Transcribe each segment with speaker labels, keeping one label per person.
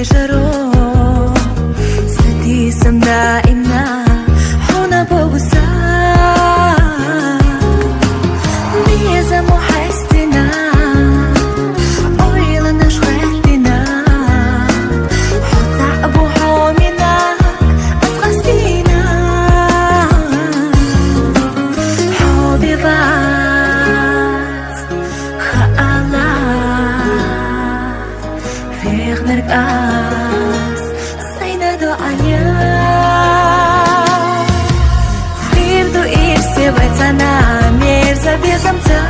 Speaker 1: جرو ستي سمدا إمنا حونا بوسا ميزا محستنا أويلا نشغلتنا حطع أبو حومنا أفغستينا حوبي بات خالا فيغ نرقاس سينا دعايا خيردو إرسي بيتنا Маьрза Безамца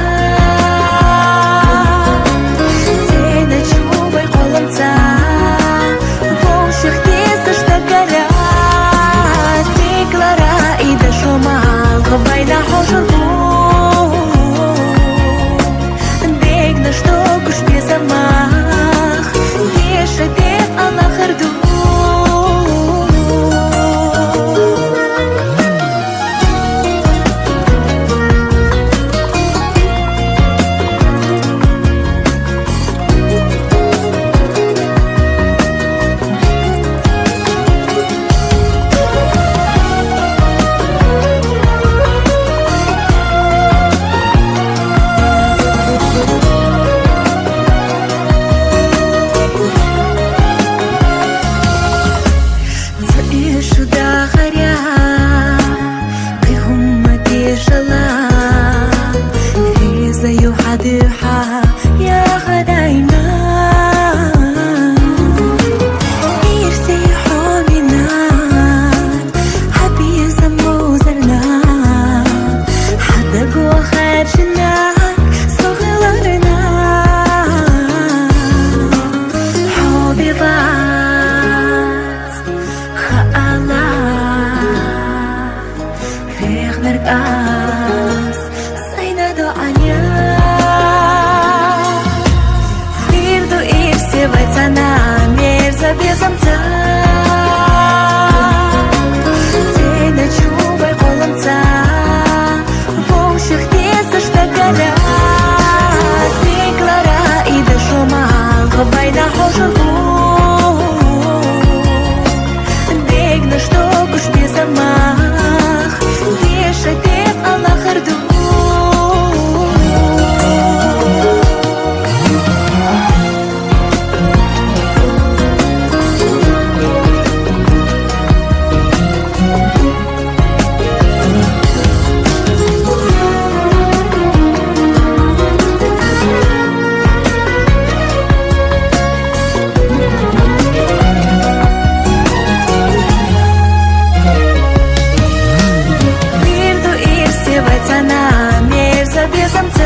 Speaker 1: Сені чубай қолымца Волших тесті штакара Стеклара и да шумал Хвайна хожыргу Бегна, что куш безамах Еша деп Аллахырду Маьрза Безамца Сені чубай қолымца Волших тесті штакара Стеклара и да шумал Хвайна хожыргу Бегна, что куш безамах Еша деп Аллахырду Маьрза Безамца